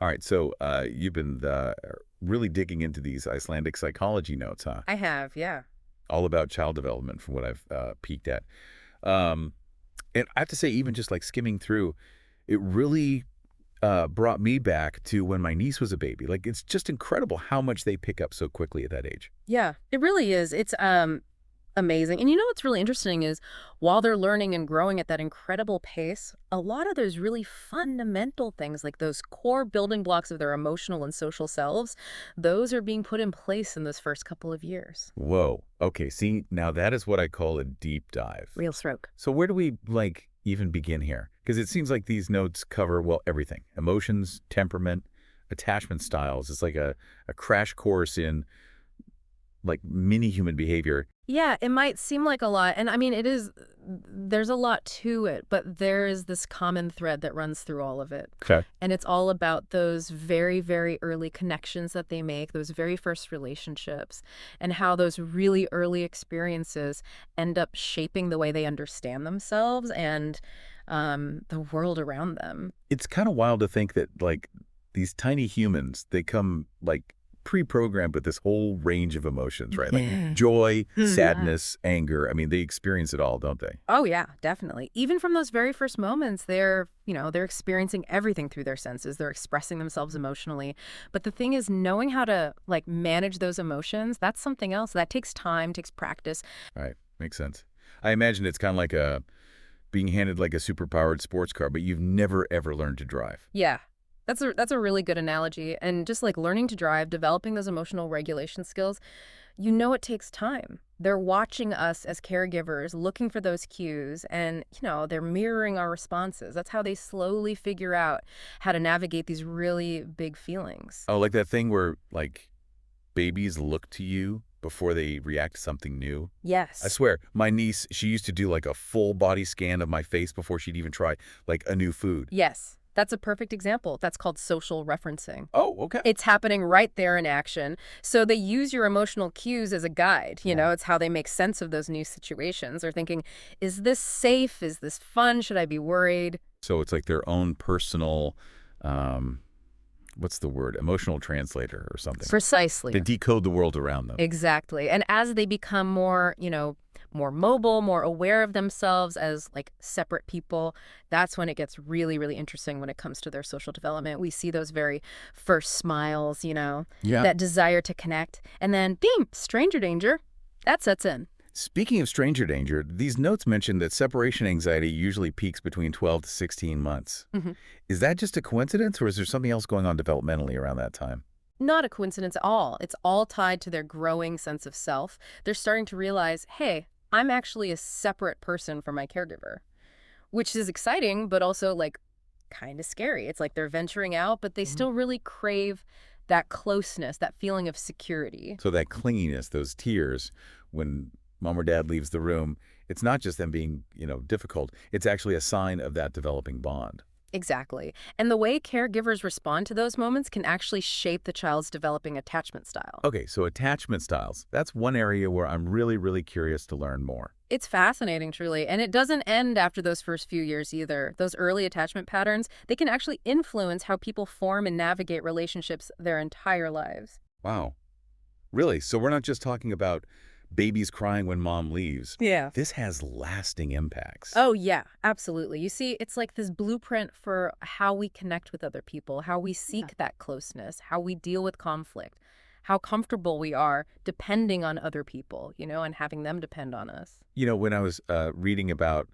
All right, so you've been really digging into these Icelandic psychology notes, huh? I have, yeah. All about child development from what I've peeked at. Um, and I have to say, even just like skimming through, it really brought me back to when my niece was a baby. Like, it's just incredible how much they pick up so quickly at that age. Yeah, it really is. It's amazing. And you know what's really interesting is while they're learning and growing at that incredible pace, a lot of those really fundamental things, like those core building blocks of their emotional and social selves, those are being put in place in those first couple of years. Whoa. Okay, see, now that is what I call a deep dive. Real stroke. So where do we, like, even begin here? Because it seems like these notes cover, well, everything. Emotions, temperament, attachment styles. It's like a crash course in, like, mini human behavior. Yeah, it might seem like a lot. And I mean, there's a lot to it, but there is this common thread that runs through all of it. Okay. And it's all about those very, very early connections that they make, those very first relationships, and how those really early experiences end up shaping the way they understand themselves and the world around them. It's kind of wild to think that, like, these tiny humans, they come, like, pre-programmed with this whole range of emotions, right? Like Yeah. joy, Yeah. sadness, anger. I mean, they experience it all, don't they? Oh yeah, definitely. Even from those very first moments, they're experiencing everything through their senses. They're expressing themselves emotionally. But the thing is, knowing how to like manage those emotions, that's something else. That takes time, takes practice. Right. Makes sense. I imagine it's kind of like being handed like a superpowered sports car, but you've never ever learned to drive. Yeah. That's a really good analogy. And just like learning to drive, developing those emotional regulation skills, it takes time. They're watching us as caregivers, looking for those cues, and, they're mirroring our responses. That's how they slowly figure out how to navigate these really big feelings. Oh, like that thing where, like, babies look to you before they react to something new. I Yes. swear, my niece, she used to do like a full body scan of my face before she'd even try like a new food. Yes. That's a perfect example. That's called social referencing. Oh, okay. It's happening right there in action. So they use your emotional cues as a guide. Wow. It's how they make sense of those new situations. They're thinking, is this safe? Is this fun? Should I be worried? So it's like their own personal, um, what's the word? Emotional translator or something. Precisely. To decode the world around them. Exactly. And as they become more mobile, more aware of themselves as like separate people, that's when it gets really, really interesting when it comes to their social development. We see those very first smiles, Yeah. that desire to connect. And then, bing, stranger danger, that sets in. Speaking of stranger danger, these notes mention that separation anxiety usually peaks between 12 to 16 months. Mhm. Is that just a coincidence, or is there something else going on developmentally around that time? Not a coincidence at all. It's all tied to their growing sense of self. They're starting to realize, hey, I'm actually a separate person from my caregiver, which is exciting, but also like kind of scary. It's like they're venturing out, but they Mhm. still really crave that closeness, that feeling of security. So that clinginess, those tears, when mom or dad leaves the room, it's not just them being, difficult. It's actually a sign of that developing bond. Exactly. And the way caregivers respond to those moments can actually shape the child's developing attachment style. Okay, so attachment styles. That's one area where I'm really, really curious to learn more. It's fascinating, truly. And it doesn't end after those first few years either. Those early attachment patterns, they can actually influence how people form and navigate relationships their entire lives. Wow. Really? So we're not just talking about babies crying when mom leaves. Yeah. This has lasting impacts. Oh, yeah, absolutely. You see, it's like this blueprint for how we connect with other people, how we seek that closeness, how we deal with conflict, how comfortable we are depending on other people, and having them depend on us. When I was reading about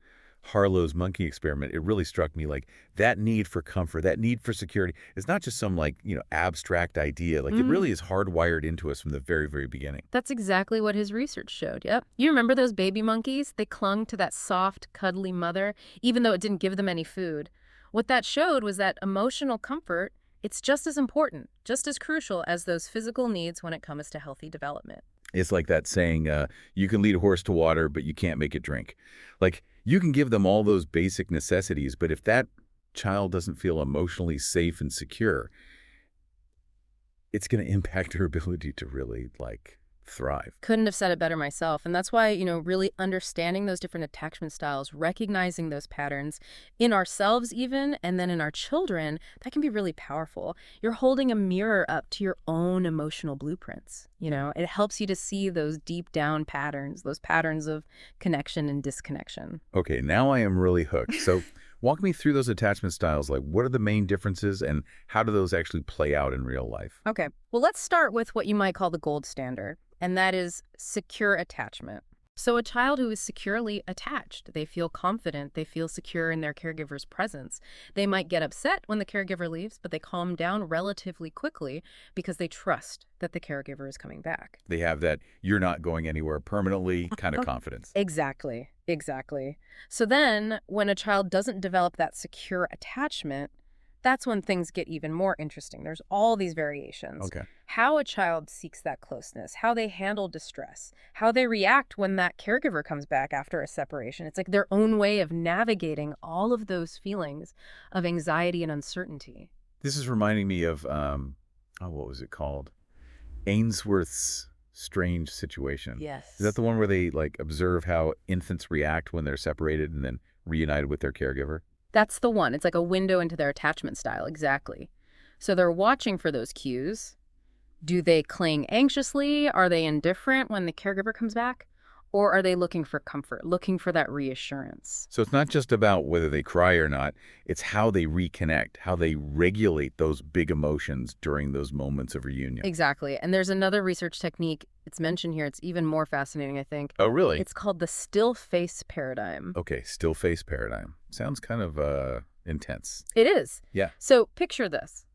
Harlow's monkey experiment, it really struck me like that need for comfort, that need for security is not just some like, abstract idea. Like it really is hardwired into us from the very, very beginning. That's exactly what his research showed. Yep. You remember those baby monkeys? They clung to that soft, cuddly mother, even though it didn't give them any food. What that showed was that emotional comfort, it's just as important, just as crucial as those physical needs when it comes to healthy development. It's like that saying, you can lead a horse to water, but you can't make it drink. Like you can give them all those basic necessities, but if that child doesn't feel emotionally safe and secure, it's going to impact their ability to really like thrive. Couldn't have said it better myself. And that's why, really understanding those different attachment styles, recognizing those patterns in ourselves even, and then in our children, that can be really powerful. You're holding a mirror up to your own emotional blueprints. It helps you to see those deep down patterns, those patterns of connection and disconnection. Okay, now I am really hooked. So walk me through those attachment styles. Like, what are the main differences and how do those actually play out in real life? Okay. Well, let's start with what you might call the gold standard, and that is secure attachment. So a child who is securely attached, they feel confident, they feel secure in their caregiver's presence. They might get upset when the caregiver leaves, but they calm down relatively quickly because they trust that the caregiver is coming back. They have that "you're not going anywhere permanently" kind of confidence. Exactly. Exactly. So then when a child doesn't develop that secure attachment, that's when things get even more interesting. There's all these variations. Okay. How a child seeks that closeness, how they handle distress, how they react when that caregiver comes back after a separation. It's like their own way of navigating all of those feelings of anxiety and uncertainty. This is reminding me of, what was it called? Ainsworth's Strange Situation. Yes. Is that the one where they observe how infants react when they're separated and then reunited with their caregiver? That's the one. It's like a window into their attachment style. Exactly. So they're watching for those cues. Do they cling anxiously? Are they indifferent when the caregiver comes back? Or are they looking for comfort, looking for that reassurance? So it's not just about whether they cry or not, it's how they reconnect, how they regulate those big emotions during those moments of reunion. Exactly. And there's another research technique. It's mentioned here. It's even more fascinating, I think. Oh, really? It's called the still face paradigm. Okay, still face paradigm. Sounds kind of intense. It is. Yeah. So picture this.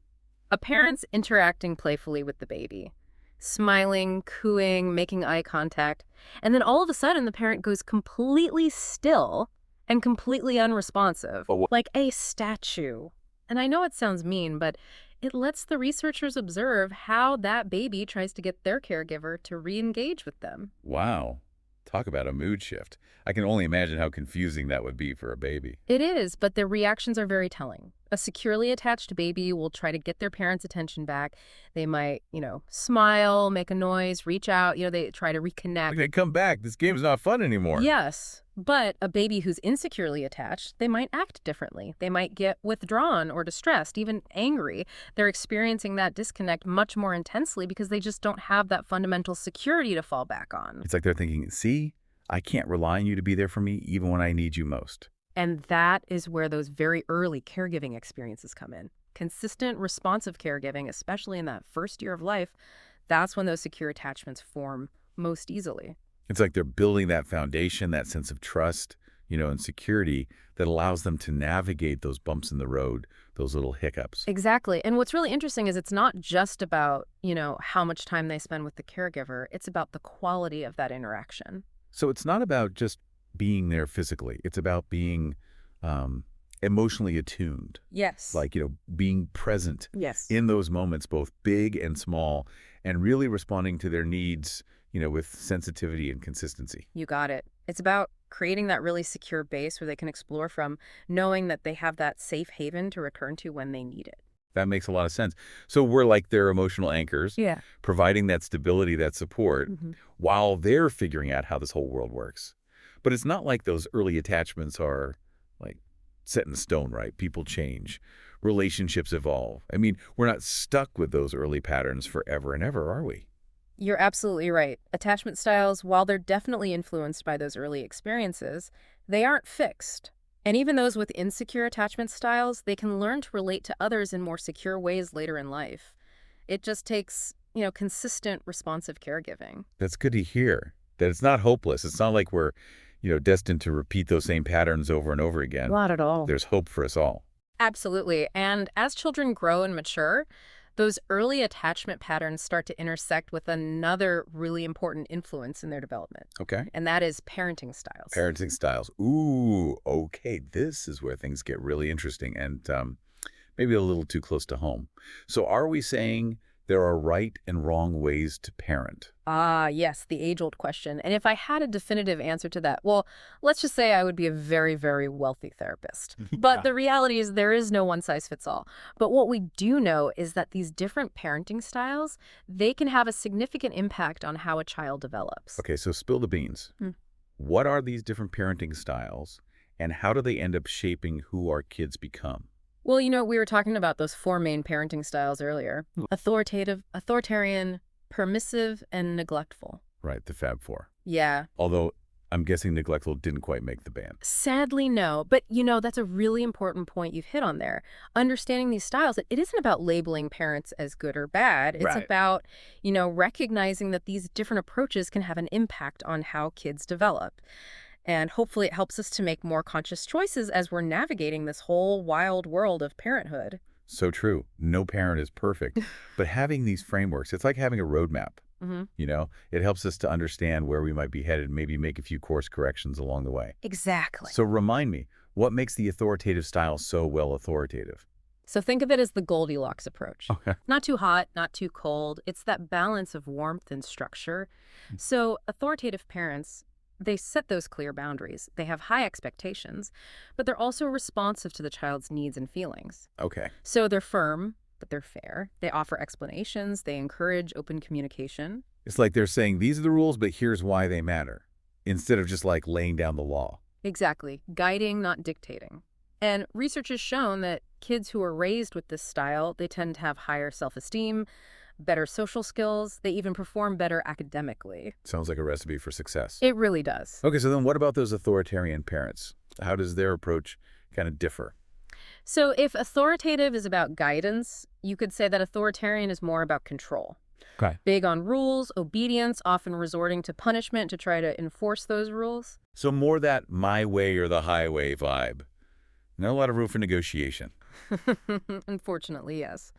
A parent's interacting playfully with the baby, smiling, cooing, making eye contact, and then all of a sudden the parent goes completely still and completely unresponsive, like a statue. And I know it sounds mean, but it lets the researchers observe how that baby tries to get their caregiver to re-engage with them. Wow. Talk about a mood shift. I can only imagine how confusing that would be for a baby. It is, but their reactions are very telling. A securely attached baby will try to get their parents' attention back. They might, smile, make a noise, reach out, they try to reconnect. Okay, come back. This game's not fun anymore. Yes, but a baby who's insecurely attached, they might act differently. They might get withdrawn or distressed, even angry. They're experiencing that disconnect much more intensely because they just don't have that fundamental security to fall back on. It's like they're thinking, see, I can't rely on you to be there for me even when I need you most. And that is where those very early caregiving experiences come in. Consistent, responsive caregiving, especially in that first year of life, that's when those secure attachments form most easily. It's like they're building that foundation, that sense of trust, and security that allows them to navigate those bumps in the road, those little hiccups. Exactly. And what's really interesting is it's not just about, how much time they spend with the caregiver. It's about the quality of that interaction. So it's not about just being there physically. It's about being emotionally attuned. Yes. Like, being present Yes. in those moments, both big and small, and really responding to their needs, with sensitivity and consistency. You got it. It's about creating that really secure base where they can explore from, knowing that they have that safe haven to return to when they need it. That makes a lot of sense. So we're like their emotional anchors, Yeah. providing that stability, that support, Mm-hmm. while they're figuring out how this whole world works. But it's not like those early attachments are like set in stone, right? People change. Relationships evolve. I mean, we're not stuck with those early patterns forever and ever, are we? You're absolutely right. Attachment styles, while they're definitely influenced by those early experiences, they aren't fixed. And even those with insecure attachment styles, they can learn to relate to others in more secure ways later in life. It just takes, consistent, responsive caregiving. That's good to hear. That it's not hopeless. It's not like we're, destined to repeat those same patterns over and over again. Not at all. There's hope for us all. Absolutely. And as children grow and mature, those early attachment patterns start to intersect with another really important influence in their development. Okay. And that is parenting styles. Parenting styles. Ooh, okay. This is where things get really interesting and maybe a little too close to home. So are we saying there are right and wrong ways to parent. Ah, yes, the age-old question. And if I had a definitive answer to that, well, let's just say I would be a very, very wealthy therapist. But Yeah. the reality is there is no one-size-fits-all. But what we do know is that these different parenting styles, they can have a significant impact on how a child develops. Okay, so spill the beans. What are these different parenting styles, and how do they end up shaping who our kids become? Well, we were talking about those four main parenting styles earlier. Authoritative, authoritarian, permissive, and neglectful. Right, the Fab Four. Yeah. Although I'm guessing neglectful didn't quite make the band. Sadly, no. But, that's a really important point you've hit on there. Understanding these styles, it isn't about labeling parents as good or bad. It's Right. about, recognizing that these different approaches can have an impact on how kids develop. And hopefully it helps us to make more conscious choices as we're navigating this whole wild world of parenthood. So true. No parent is perfect. But having these frameworks, it's like having a roadmap. It helps us to understand where we might be headed, maybe make a few course corrections along the way. Exactly. So remind me, what makes the authoritative style so well authoritative? So think of it as the Goldilocks approach. Okay. Not too hot, not too cold. It's that balance of warmth and structure. So authoritative parents, they set those clear boundaries. They have high expectations, but they're also responsive to the child's needs and feelings. Okay. So they're firm, but they're fair. They offer explanations. They encourage open communication. It's like they're saying, these are the rules, but here's why they matter, instead of just like laying down the law. Exactly. Guiding, not dictating. And research has shown that kids who are raised with this style, they tend to have higher self-esteem, better social skills. They even perform better academically. Sounds like a recipe for success. It really does. Okay, so then what about those authoritarian parents? How does their approach kind of differ? So if authoritative is about guidance, you could say that authoritarian is more about control. Okay. Big on rules, obedience, often resorting to punishment to try to enforce those rules. So more that my way or the highway vibe. Not a lot of room for negotiation. Unfortunately, yes.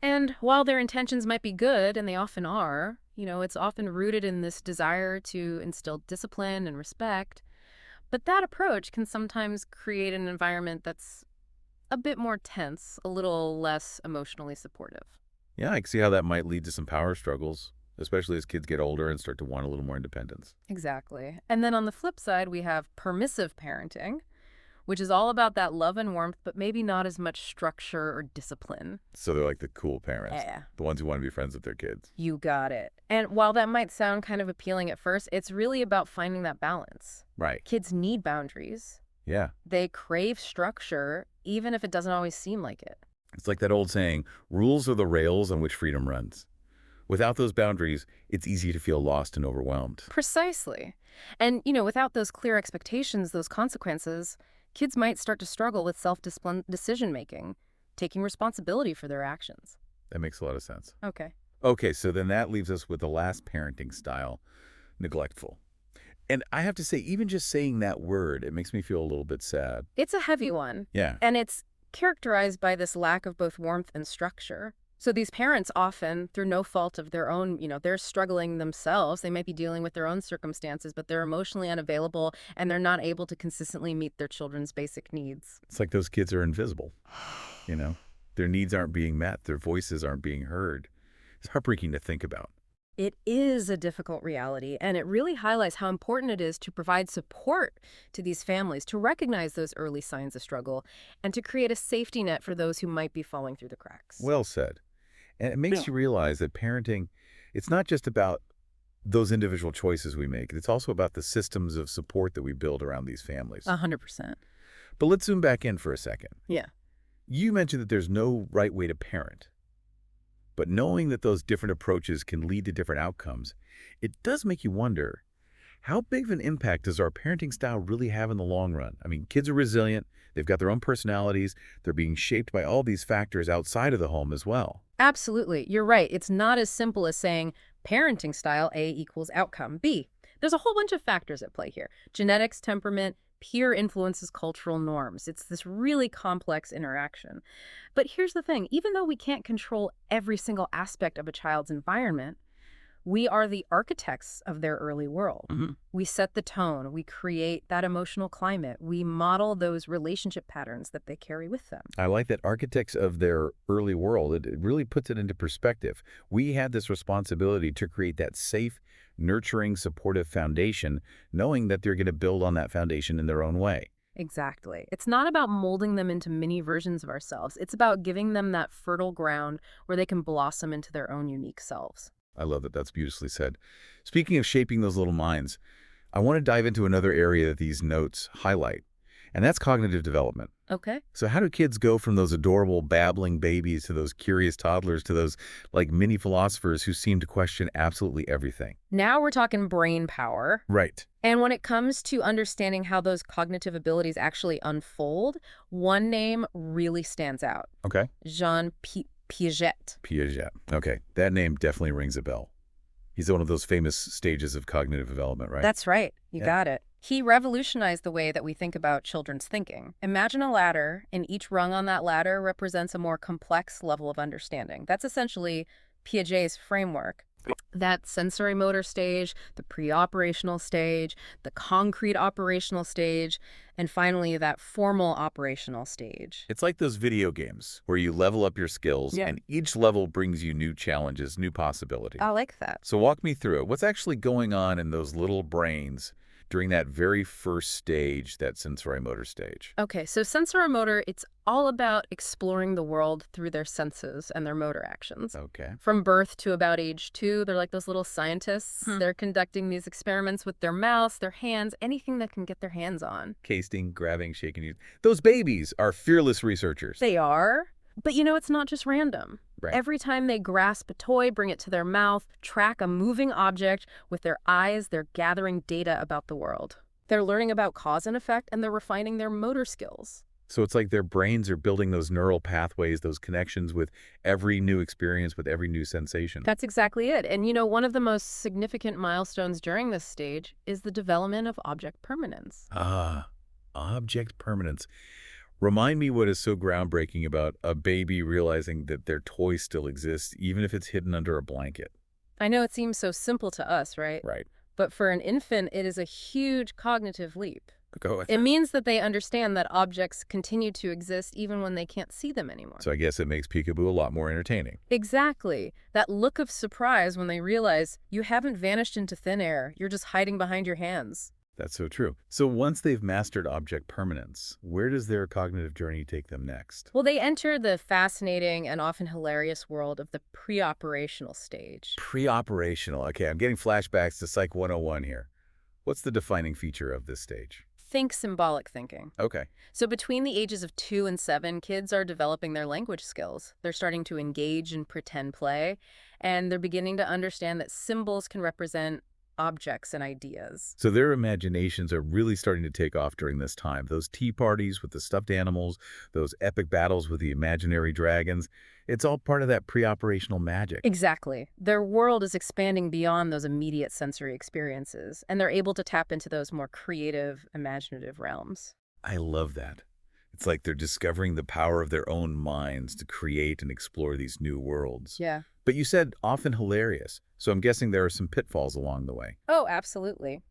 And while their intentions might be good, and they often are, it's often rooted in this desire to instill discipline and respect. But that approach can sometimes create an environment that's a bit more tense, a little less emotionally supportive. Yeah, I can see how that might lead to some power struggles, especially as kids get older and start to want a little more independence. Exactly. And then on the flip side, we have permissive parenting, which is all about that love and warmth, but maybe not as much structure or discipline. So they're like the cool parents, Yeah. the ones who want to be friends with their kids. You got it. And while that might sound kind of appealing at first, it's really about finding that balance. Right. Kids need boundaries. Yeah. They crave structure, even if it doesn't always seem like it. It's like that old saying, rules are the rails on which freedom runs. Without those boundaries, it's easy to feel lost and overwhelmed. Precisely. And, without those clear expectations, those consequences, kids might start to struggle with self-discipline decision-making, taking responsibility for their actions. That makes a lot of sense. Okay. Okay, so then that leaves us with the last parenting style, neglectful. And I have to say, even just saying that word, it makes me feel a little bit sad. It's a heavy one. Yeah. And it's characterized by this lack of both warmth and structure. So these parents often, through no fault of their own, they're struggling themselves. They might be dealing with their own circumstances, but they're emotionally unavailable and they're not able to consistently meet their children's basic needs. It's like those kids are invisible. Their needs aren't being met. Their voices aren't being heard. It's heartbreaking to think about. It is a difficult reality, and it really highlights how important it is to provide support to these families, to recognize those early signs of struggle, and to create a safety net for those who might be falling through the cracks. Well said. And it makes you realize that parenting, it's not just about those individual choices we make. It's also about the systems of support that we build around these families. 100%. But let's zoom back in for a second. Yeah. You mentioned that there's no right way to parent. But knowing that those different approaches can lead to different outcomes, it does make you wonder, how big of an impact does our parenting style really have in the long run? I mean, kids are resilient, they've got their own personalities, they're being shaped by all these factors outside of the home as well. Absolutely. You're right. It's not as simple as saying parenting style A equals outcome B. There's a whole bunch of factors at play here. Genetics, temperament, peer influences, cultural norms. It's this really complex interaction. But here's the thing. Even though we can't control every single aspect of a child's environment, We are the architects of their early world. Hmm. We set the tone. We create that emotional climate. We model those relationship patterns that they carry with them. I like that architects of their early world. It really puts it into perspective. We had this responsibility to create that safe, nurturing, supportive foundation, knowing that they're going to build on that foundation in their own way. Exactly. It's not about molding them into mini versions of ourselves. It's about giving them that fertile ground where they can blossom into their own unique selves. I love that. That's beautifully said. Speaking of shaping those little minds, I want to dive into another area that these notes highlight, and that's cognitive development. Okay. So how do kids go from those adorable babbling babies to those curious toddlers to those like mini philosophers who seem to question absolutely everything? Now we're talking brain power. Right. And when it comes to understanding how those cognitive abilities actually unfold, one name really stands out. Okay. Jean Piaget. Piaget. Okay. That name definitely rings a bell. He's one of those famous stages of cognitive development, right? That's right. You Yeah. got it. He revolutionized the way that we think about children's thinking. Imagine a ladder, and each rung on that ladder represents a more complex level of understanding. That's essentially Piaget's framework. That sensory motor stage, the pre-operational stage, the concrete operational stage, and finally that formal operational stage. It's like those video games where you level up your skills Yeah. and each level brings you new challenges, new possibilities. I like that. So walk me through it. What's actually going on in those little brains during that very first stage, that sensory motor stage? Okay, so sensoromotor, it's all about exploring the world through their senses and their motor actions. Okay. From birth to about age 2, they're like those little scientists. They're conducting these experiments with their mouths, their hands, anything that can get their hands on. Casting, grabbing, shaking. Those babies are fearless researchers. They are. But it's not just random. Right. Every time they grasp a toy, bring it to their mouth, track a moving object with their eyes, they're gathering data about the world. They're learning about cause and effect, and they're refining their motor skills. So it's like their brains are building those neural pathways, those connections with every new experience, with every new sensation. That's exactly it. And one of the most significant milestones during this stage is the development of object permanence. Ah, object permanence. Remind me what is so groundbreaking about a baby realizing that their toy still exists, even if it's hidden under a blanket. I know it seems so simple to us, right? Right. But for an infant, it is a huge cognitive leap. Go with It means that they understand that objects continue to exist even when they can't see them anymore. So I guess it makes peekaboo a lot more entertaining. Exactly. That look of surprise when they realize you haven't vanished into thin air, you're just hiding behind your hands. That's so true. So once they've mastered object permanence, where does their cognitive journey take them next? Well, they enter the fascinating and often hilarious world of the pre-operational stage. Pre-operational. Okay, I'm getting flashbacks to Psych 101 here. What's the defining feature of this stage? Think symbolic thinking. Okay. So between the ages of 2 and 7, kids are developing their language skills. They're starting to engage in pretend play, and they're beginning to understand that symbols can represent objects and ideas. So their imaginations are really starting to take off during this time. Those tea parties with the stuffed animals, those epic battles with the imaginary dragons, it's all part of that pre-operational magic. Exactly. Their world is expanding beyond those immediate sensory experiences, and they're able to tap into those more creative, imaginative realms. I love that. It's like they're discovering the power of their own minds to create and explore these new worlds. Yeah. But you said often hilarious, so I'm guessing there are some pitfalls along the way. Oh, absolutely.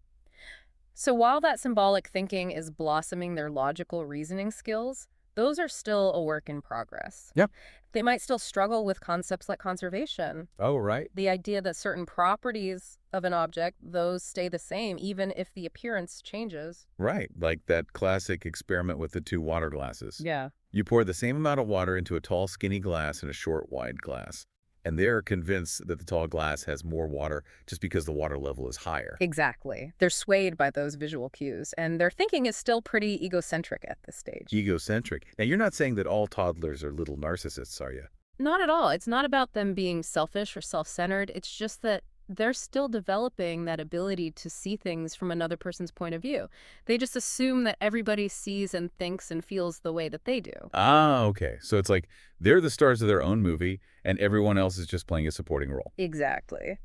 So while that symbolic thinking is blossoming their logical reasoning skills, those are still a work in progress. Yep. They might still struggle with concepts like conservation. Oh, right. The idea that certain properties of an object, those stay the same, even if the appearance changes. Right, like that classic experiment with the 2 water glasses. Yeah. You pour the same amount of water into a tall, skinny glass and a short, wide glass. And they're convinced that the tall glass has more water just because the water level is higher. Exactly. They're swayed by those visual cues, and their thinking is still pretty egocentric at this stage. Egocentric. Now, you're not saying that all toddlers are little narcissists, are you? Not at all. It's not about them being selfish or self-centered. It's just that they're still developing that ability to see things from another person's point of view. They just assume that everybody sees and thinks and feels the way that they do. Ah, okay. So it's like they're the stars of their own movie, and everyone else is just playing a supporting role. Exactly.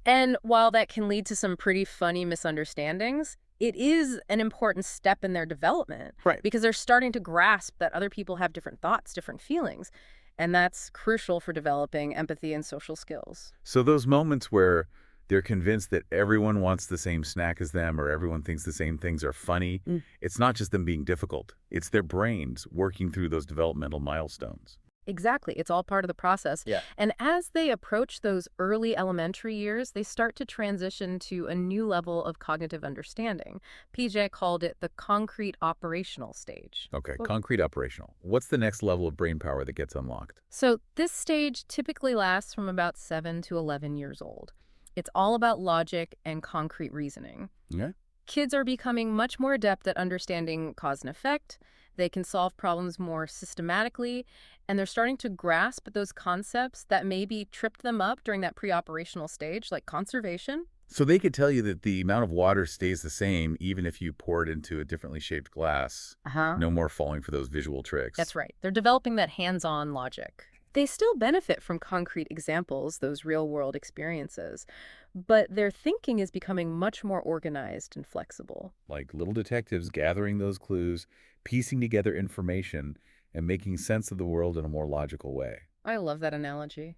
And while that can lead to some pretty funny misunderstandings, it is an important step in their development. Right. Because they're starting to grasp that other people have different thoughts, different feelings. And that's crucial for developing empathy and social skills. So those moments where They're convinced that everyone wants the same snack as them or everyone thinks the same things are funny. It's not just them being difficult. It's their brains working through those developmental milestones. Exactly. It's all part of the process. Yeah. And as they approach those early elementary years, they start to transition to a new level of cognitive understanding. PJ called it the concrete operational stage. Okay, concrete operational. What's the next level of brain power that gets unlocked? So this stage typically lasts from about 7 to 11 years old. It's all about logic and concrete reasoning. Yeah. Kids are becoming much more adept at understanding cause and effect. They can solve problems more systematically, and they're starting to grasp those concepts that maybe tripped them up during that pre-operational stage, like conservation. So they could tell you that the amount of water stays the same even if you pour it into a differently shaped glass. No more falling for those visual tricks. That's right. They're developing that hands-on logic. They still benefit from concrete examples, those real-world experiences, but their thinking is becoming much more organized and flexible. Like little detectives gathering those clues, piecing together information, and making sense of the world in a more logical way. I love that analogy.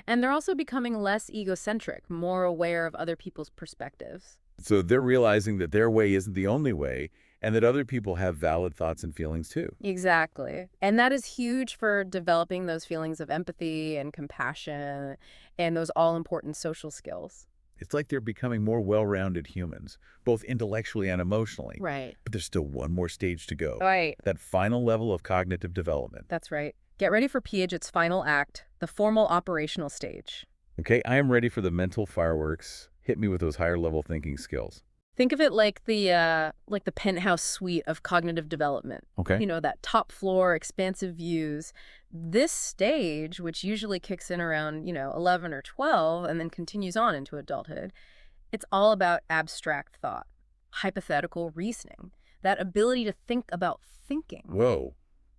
And they're also becoming less egocentric, more aware of other people's perspectives. So they're realizing that their way isn't the only way, and that other people have valid thoughts and feelings too. Exactly. And that is huge for developing those feelings of empathy and compassion and those all-important social skills. It's like they're becoming more well-rounded humans, both intellectually and emotionally. Right. But there's still one more stage to go. Right. That final level of cognitive development. That's right. Get ready for Piaget's final act, the formal operational stage. Okay, I am ready for the mental fireworks. Hit me with those higher level thinking skills. Think of it like the penthouse suite of cognitive development. Okay. You know, that top floor, expansive views. This stage, which usually kicks in around, 11 or 12 and then continues on into adulthood, it's all about abstract thought, hypothetical reasoning, that ability to think about thinking. Whoa.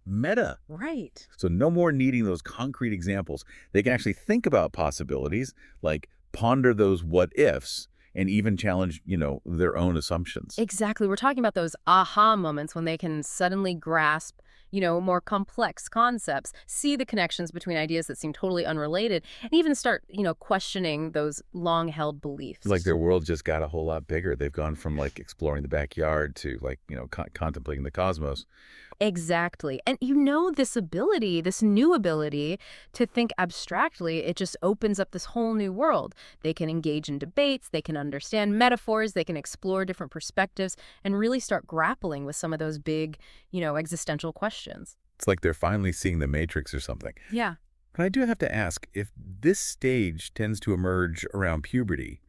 Meta. Right. So no more needing those concrete examples. They can actually think about possibilities, like ponder those what ifs, and even challenge, their own assumptions. Exactly. We're talking about those aha moments when they can suddenly grasp, more complex concepts, see the connections between ideas that seem totally unrelated, and even start, questioning those long-held beliefs. Like their world just got a whole lot bigger. They've gone from exploring the backyard to contemplating the cosmos. Exactly. And this ability, this new ability to think abstractly, it just opens up this whole new world. They can engage in debates, they can understand metaphors, they can explore different perspectives, and really start grappling with some of those big, existential questions. It's like they're finally seeing the Matrix or something. Yeah. But I do have to ask, if this stage tends to emerge around puberty,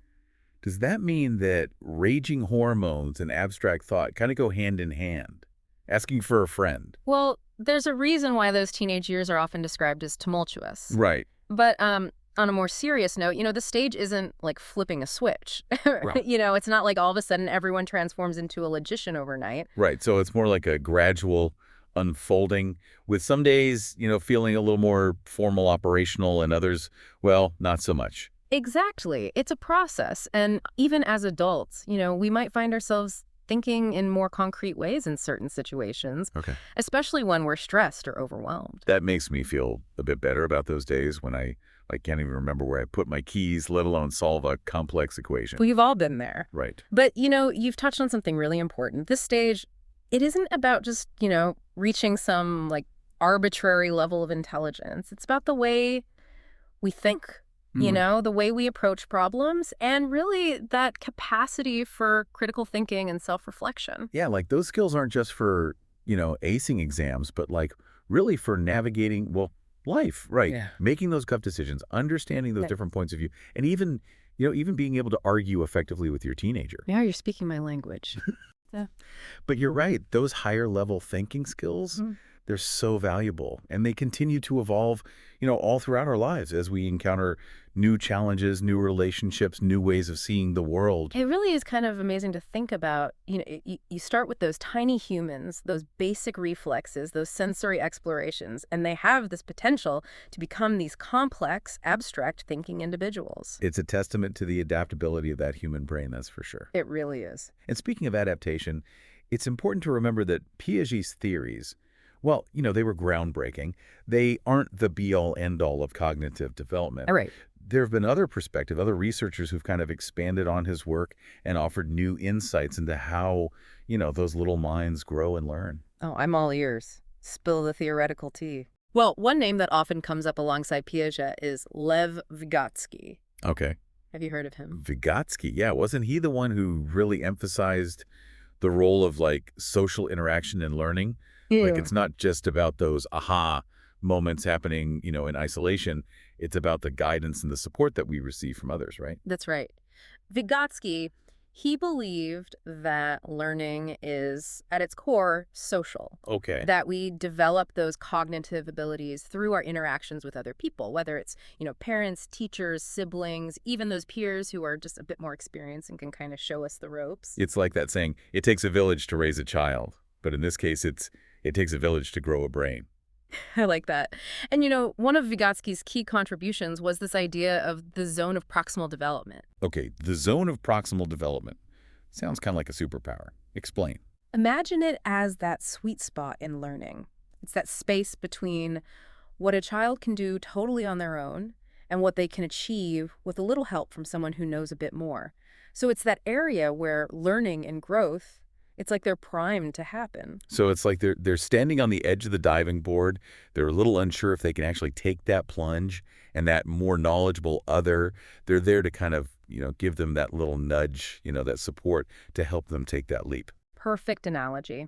does that mean that raging hormones and abstract thought kind of go hand in hand? Asking for a friend. Well, there's a reason why those teenage years are often described as tumultuous. Right. But on a more serious note, the stage isn't like flipping a switch. Right. It's not like all of a sudden everyone transforms into a logician overnight. Right. So it's more like a gradual unfolding, with some days, feeling a little more formal, operational, and others, well, not so much. Exactly. It's a process. And even as adults, we might find ourselves thinking in more concrete ways in certain situations, Okay. especially when we're stressed or overwhelmed. That makes me feel a bit better about those days when I can't even remember where I put my keys, let alone solve a complex equation. We've all been there. Right. But, you've touched on something really important. This stage, it isn't about just, reaching some arbitrary level of intelligence. It's about the way we think. The way we approach problems, and really that capacity for critical thinking and self-reflection. Yeah, those skills aren't just for, acing exams, but really for navigating, life, right? Yeah. Making those tough decisions, understanding those different points of view, and even being able to argue effectively with your teenager. Now you're speaking my language. Yeah. But you're right, those higher level thinking skills, they're so valuable, and they continue to evolve, all throughout our lives as we encounter new challenges, new relationships, new ways of seeing the world. It really is kind of amazing to think about. You start with those tiny humans, those basic reflexes, those sensory explorations, and they have this potential to become these complex, abstract thinking individuals. It's a testament to the adaptability of that human brain, that's for sure. It really is. And speaking of adaptation, it's important to remember that Piaget's theories, well, they were groundbreaking. They aren't the be-all, end-all of cognitive development. All right. there have been other researchers who've kind of expanded on his work and offered new insights into how, those little minds grow and learn. Oh, I'm all ears. Spill the theoretical tea. Well, one name that often comes up alongside Piaget is Lev Vygotsky. Okay. Have you heard of him? Vygotsky, yeah. Wasn't he the one who really emphasized the role of like social interaction and learning? Like Yeah. it's not just about those aha moments happening, in isolation. It's about the guidance and the support that we receive from others, right? That's right. Vygotsky, he believed that learning is, at its core, social. Okay. That we develop those cognitive abilities through our interactions with other people, whether it's, parents, teachers, siblings, even those peers who are just a bit more experienced and can kind of show us the ropes. It's like that saying, it takes a village to raise a child. But in this case, it takes a village to grow a brain. I like that. And, one of Vygotsky's key contributions was this idea of the zone of proximal development. Okay, the zone of proximal development. Sounds kind of like a superpower. Explain. Imagine it as that sweet spot in learning. It's that space between what a child can do totally on their own and what they can achieve with a little help from someone who knows a bit more. So it's that area where learning and growth, it's like they're primed to happen. So it's like they're standing on the edge of the diving board. They're a little unsure if they can actually take that plunge, and that more knowledgeable other, they're there to kind of, give them that little nudge, that support to help them take that leap. Perfect analogy.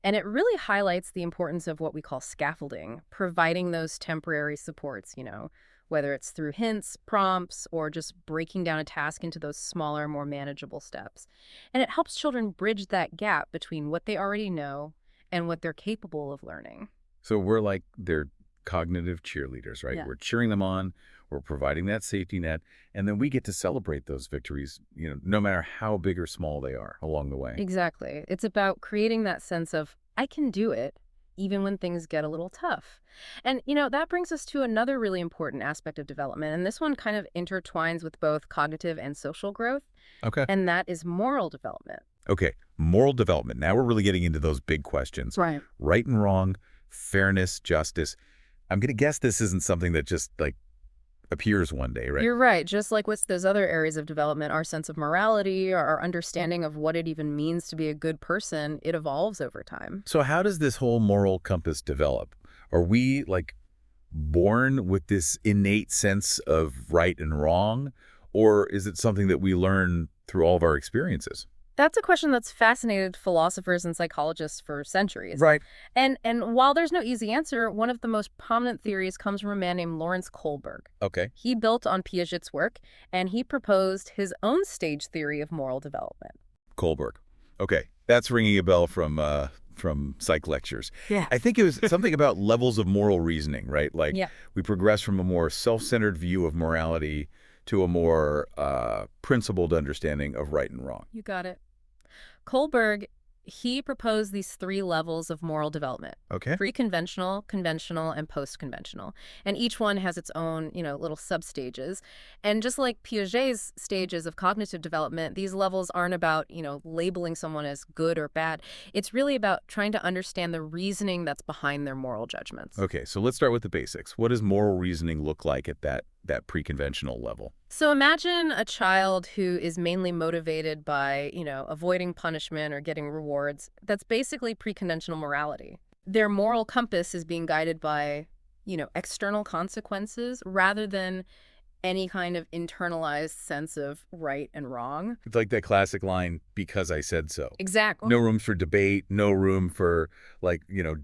And it really highlights the importance of what we call scaffolding, providing those temporary supports, whether it's through hints, prompts, or just breaking down a task into those smaller, more manageable steps. And it helps children bridge that gap between what they already know and what they're capable of learning. So we're like their cognitive cheerleaders, right? Yeah. We're cheering them on, we're providing that safety net, and then we get to celebrate those victories, no matter how big or small they are along the way. Exactly. It's about creating that sense of, I can do it, even when things get a little tough. And, that brings us to another really important aspect of development. And this one kind of intertwines with both cognitive and social growth. Okay. And that is moral development. Okay, moral development. Now we're really getting into those big questions. Right. Right and wrong, fairness, justice. I'm going to guess this isn't something that just, appears one day, right? You're right. Just like with those other areas of development, our sense of morality, our understanding of what it even means to be a good person, it evolves over time. So how does this whole moral compass develop? Are we, born with this innate sense of right and wrong? Or is it something that we learn through all of our experiences? That's a question that's fascinated philosophers and psychologists for centuries. Right. And while there's no easy answer, one of the most prominent theories comes from a man named Lawrence Kohlberg. Okay. He built on Piaget's work, and he proposed his own stage theory of moral development. Kohlberg. Okay. That's ringing a bell from psych lectures. Yeah. I think it was something about levels of moral reasoning, right? Yeah. We progress from a more self-centered view of morality to a more principled understanding of right and wrong. You got it. Kohlberg, he proposed these 3 levels of moral development. Okay. Pre-conventional, conventional, and post-conventional. And each one has its own, little sub-stages. And just like Piaget's stages of cognitive development, these levels aren't about, labeling someone as good or bad. It's really about trying to understand the reasoning that's behind their moral judgments. Okay, so let's start with the basics. What does moral reasoning look like at that pre-conventional level? So imagine a child who is mainly motivated by, avoiding punishment or getting rewards. That's basically pre-conventional morality. Their moral compass is being guided by, external consequences rather than any kind of internalized sense of right and wrong. It's like that classic line, because I said so. Exactly. No room for debate, no room for,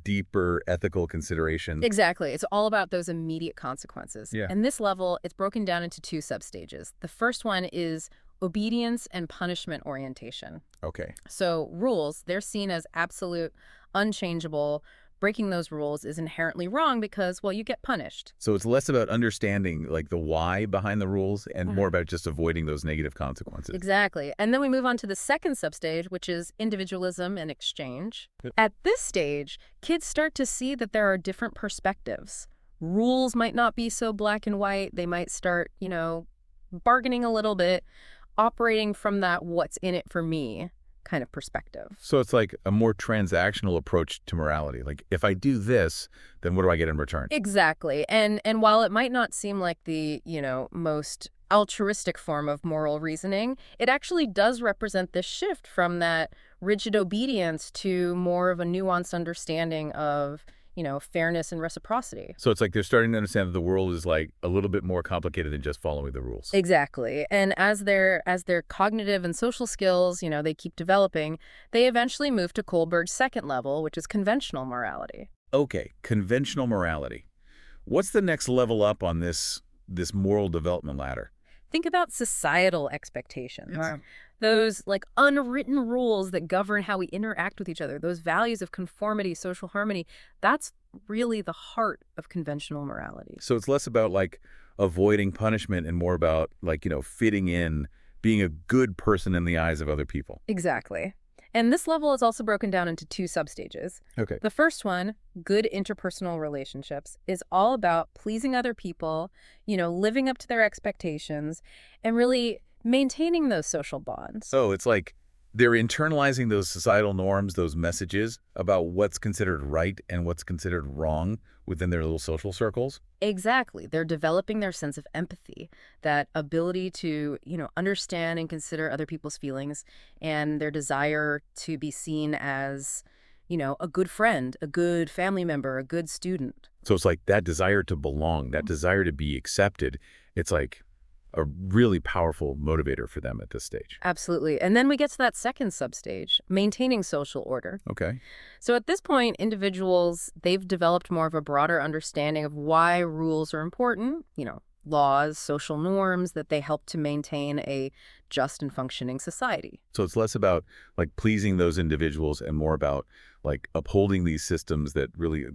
deeper ethical considerations. Exactly. It's all about those immediate consequences. Yeah. And this level, it's broken down into 2 substages. The first one is obedience and punishment orientation. Okay. So rules, they're seen as absolute, unchangeable. Breaking those rules is inherently wrong because, well, you get punished. So it's less about understanding, the why behind the rules and more about just avoiding those negative consequences. Exactly. And then we move on to the second substage, which is individualism and exchange. Yep. At this stage, kids start to see that there are different perspectives. Rules might not be so black and white. They might start, bargaining a little bit, operating from that what's in it for me kind of perspective. So it's like a more transactional approach to morality. Like, if I do this, then what do I get in return? Exactly. And while it might not seem like the, most altruistic form of moral reasoning, it actually does represent this shift from that rigid obedience to more of a nuanced understanding of, fairness and reciprocity. So it's like they're starting to understand that the world is like a little bit more complicated than just following the rules. Exactly. And as their cognitive and social skills, they keep developing, they eventually move to Kohlberg's second level, which is conventional morality. Okay, conventional morality. What's the next level up on this moral development ladder? Think about societal expectations. Yeah. Those like unwritten rules that govern how we interact with each other, those values of conformity, social harmony, that's really the heart of conventional morality. So it's less about like avoiding punishment and more about like, fitting in, being a good person in the eyes of other people. Exactly. And this level is also broken down into two substages. Okay. The first one, good interpersonal relationships, is all about pleasing other people, living up to their expectations, and really maintaining those social bonds. So it's like they're internalizing those societal norms, those messages about what's considered right and what's considered wrong within their little social circles. Exactly. They're developing their sense of empathy, that ability to, understand and consider other people's feelings, and their desire to be seen as, a good friend, a good family member, a good student. So it's like that desire to belong, that desire to be accepted. It's like a really powerful motivator for them at this stage. Absolutely. And then we get to that second substage, maintaining social order. Okay. So at this point, individuals, they've developed more of a broader understanding of why rules are important, laws, social norms, that they help to maintain a just and functioning society. So it's less about like pleasing those individuals and more about like upholding these systems that really,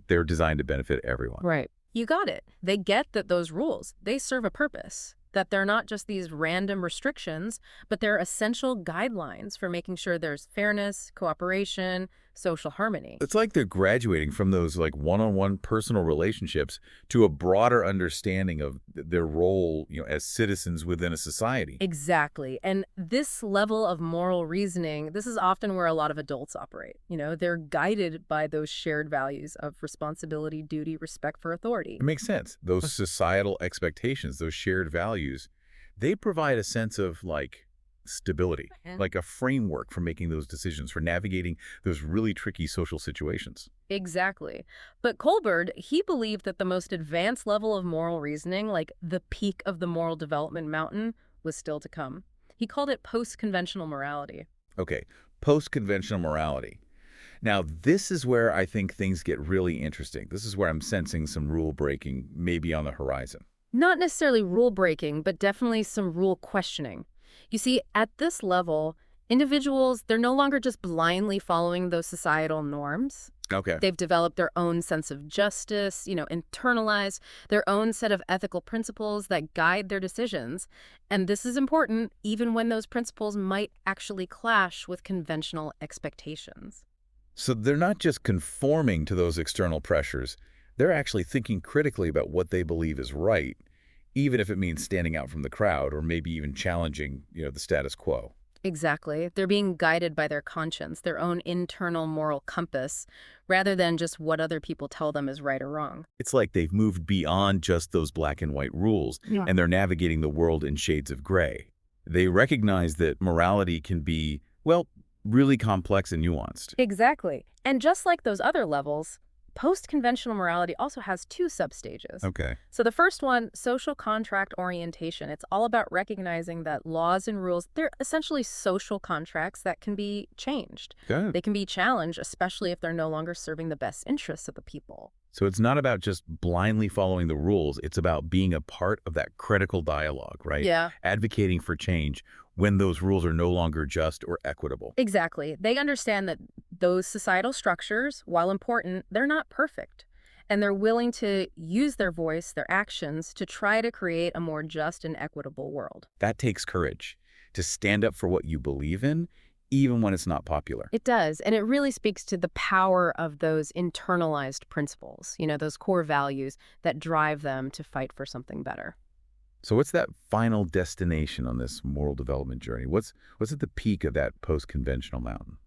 they're designed to benefit everyone. Right. You got it. They get that those rules, they serve a purpose, that they're not just these random restrictions, but they're essential guidelines for making sure there's fairness, cooperation, social harmony. It's like they're graduating from those like one-on-one personal relationships to a broader understanding of their role, as citizens within a society. Exactly. And this level of moral reasoning, this is often where a lot of adults operate. They're guided by those shared values of responsibility, duty, respect for authority. It makes sense. Those societal expectations, those shared values, they provide a sense of like stability, like a framework for making those decisions, for navigating those really tricky social situations. Exactly. But Kohlberg, he believed that the most advanced level of moral reasoning, like the peak of the moral development mountain, was still to come. He called it post-conventional morality. Okay, post-conventional morality. Now, this is where I think things get really interesting. This is where I'm sensing some rule breaking maybe on the horizon. Not necessarily rule breaking, but definitely some rule questioning. You see, at this level, individuals, they're no longer just blindly following those societal norms. Okay. They've developed their own sense of justice, internalized their own set of ethical principles that guide their decisions. And this is important even when those principles might actually clash with conventional expectations. So they're not just conforming to those external pressures. They're actually thinking critically about what they believe is right, even if it means standing out from the crowd or maybe even challenging, the status quo. Exactly. They're being guided by their conscience, their own internal moral compass, rather than just what other people tell them is right or wrong. It's like they've moved beyond just those black and white rules, and they're navigating the world in shades of gray. They recognize that morality can be, well, really complex and nuanced. Exactly. And just like those other levels, post-conventional morality also has two substages. Okay. So the first one, social contract orientation. It's all about recognizing that laws and rules, they're essentially social contracts that can be changed. Good. They can be challenged, especially if they're no longer serving the best interests of the people. So it's not about just blindly following the rules. It's about being a part of that critical dialogue, right? Yeah. Advocating for change when those rules are no longer just or equitable. Exactly. They understand that those societal structures, while important, they're not perfect. And they're willing to use their voice, their actions, to try to create a more just and equitable world. That takes courage to stand up for what you believe in, even when it's not popular. It does. And it really speaks to the power of those internalized principles, those core values that drive them to fight for something better. So what's that final destination on this moral development journey? What's at the peak of that post-conventional mountain?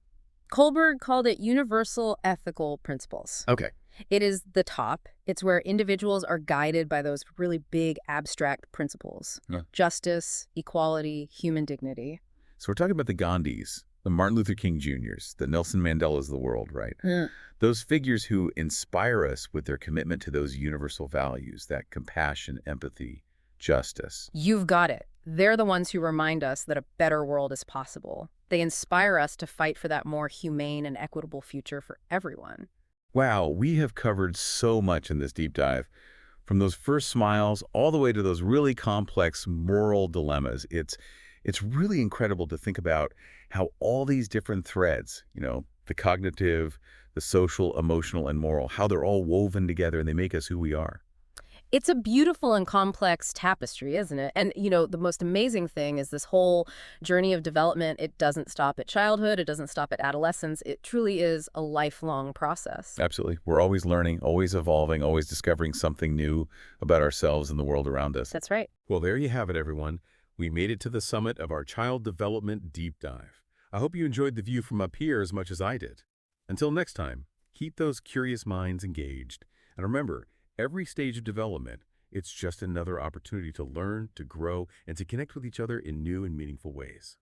Kohlberg called it universal ethical principles. Okay. It is the top. It's where individuals are guided by those really big abstract principles. Yeah. Justice, equality, human dignity. So we're talking about the Gandhis, the Martin Luther King Jr.'s, the Nelson Mandelas of the world, right? Mm. Those figures who inspire us with their commitment to those universal values, that compassion, empathy, justice. You've got it. They're the ones who remind us that a better world is possible. They inspire us to fight for that more humane and equitable future for everyone. Wow, we have covered so much in this deep dive. From those first smiles all the way to those really complex moral dilemmas. It's really incredible to think about how all these different threads, the cognitive, the social, emotional, and moral, how they're all woven together and they make us who we are. It's a beautiful and complex tapestry, isn't it? And, the most amazing thing is this whole journey of development. It doesn't stop at childhood. It doesn't stop at adolescence. It truly is a lifelong process. Absolutely. We're always learning, always evolving, always discovering something new about ourselves and the world around us. That's right. Well, there you have it, everyone. We made it to the summit of our child development deep dive. I hope you enjoyed the view from up here as much as I did. Until next time, keep those curious minds engaged. And remember, every stage of development, it's just another opportunity to learn, to grow, and to connect with each other in new and meaningful ways.